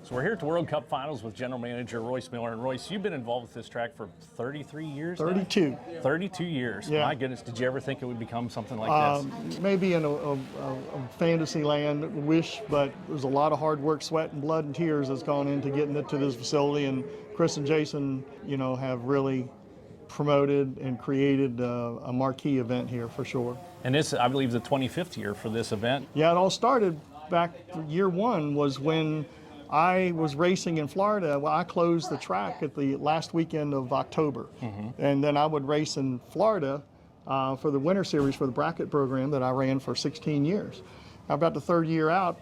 So we're here at the World Cup Finals with General Manager Royce Miller. And Royce, you've been involved with this track for 33 years 32. now? 32 years. Yeah. My goodness, did you ever think it would become something like this? Maybe in a fantasy land, wish, but there's a lot of hard work, sweat and blood and tears that's gone into getting it to this facility. And Chris and Jason, you know, have really promoted and created a marquee event here for sure. And this, I believe, the 25th year for this event. Yeah, it all started back year one was when I was racing in Florida. Well, I closed the track at the last weekend of October. And then I would race in Florida for the winter series for the bracket program that I ran for 16 years. About the third year out,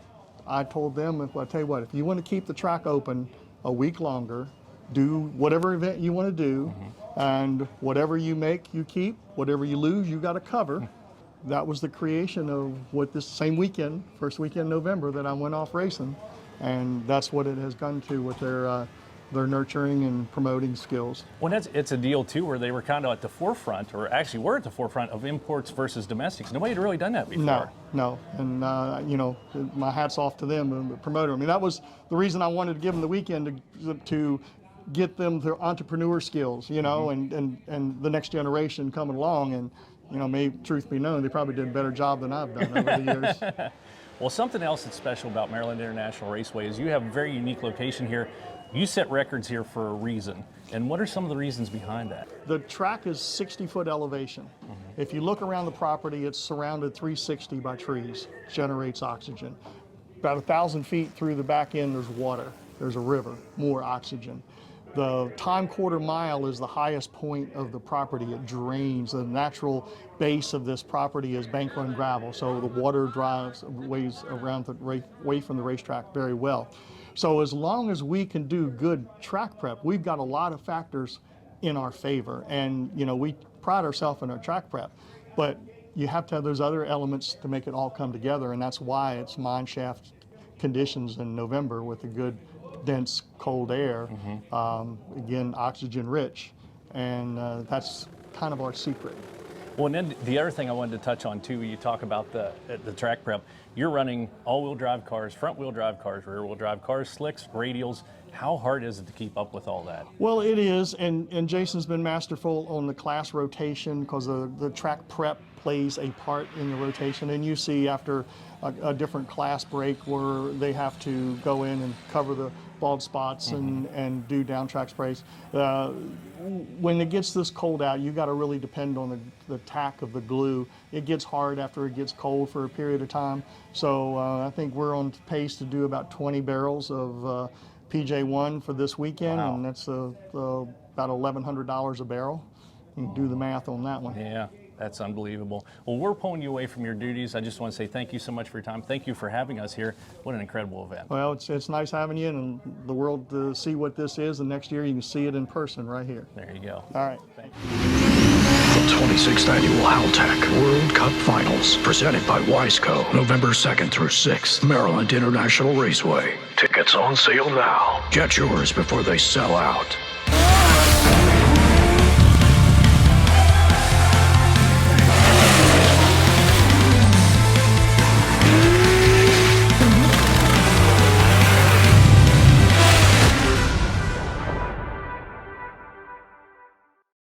I told them, I tell you what, if you want to keep the track open a week longer, do whatever event you want to do, and whatever you make, you keep, whatever you lose, you got to cover. That was the creation of what this same weekend, first weekend in November, that I went off racing. And that's what it has gone to with their nurturing and promoting skills. Well, it's a deal, too, where they were kind of at the forefront, or actually were at the forefront of imports versus domestics. Nobody had really done that before. No. And, you know, my hat's off to them and the promoter. I mean, that was the reason I wanted to give them the weekend to get them their entrepreneur skills, you know, and the next generation coming along. And, you know, truth be known, they probably did a better job than I've done over the years. Well, something else that's special about Maryland International Raceway is you have a very unique location here. You set records here for a reason. And what are some of the reasons behind that? The track is 60-foot elevation. If you look around the property, it's surrounded 360 by trees, generates oxygen. About 1,000 feet through the back end, there's water. There's a river, more oxygen. The time quarter mile is the highest point of the property. It drains. The natural base of this property is bank run gravel, so the water drives ways around away from the racetrack very well. So as long as we can do good track prep, we've got a lot of factors in our favor. And you know, we pride ourselves in our track prep, but you have to have those other elements to make it all come together, and that's why it's mine shaft conditions in November with a good dense cold air, again oxygen rich, and that's kind of our secret. Well, and then the other thing I wanted to touch on too, you talk about the track prep. You're running all-wheel drive cars, front-wheel drive cars, rear-wheel drive cars, slicks, radials. How hard is it to keep up with all that? Well, it is, and Jason's been masterful on the class rotation because the track prep plays a part in the rotation. And you see after a different class break where they have to go in and cover the bald spots and do down track sprays. When it gets this cold out, you got to really depend on the tack of the glue. It gets hard after it gets cold for a period of time. So I think we're on pace to do about 20 barrels of PJ1 for this weekend, and that's about $1,100 a barrel. You can do the math on that one. Yeah, that's unbelievable. Well, we're pulling you away from your duties. I just want to say thank you so much for your time. Thank you for having us here. What an incredible event. Well, it's nice having you and the world to see what this is, and next year you can see it in person right here. There you go. All right. Thank you. The 26th Annual Haltech World Cup Finals, presented by Wiseco, November 2nd through 6th, Maryland International Raceway. Tickets on sale now. Get yours before they sell out.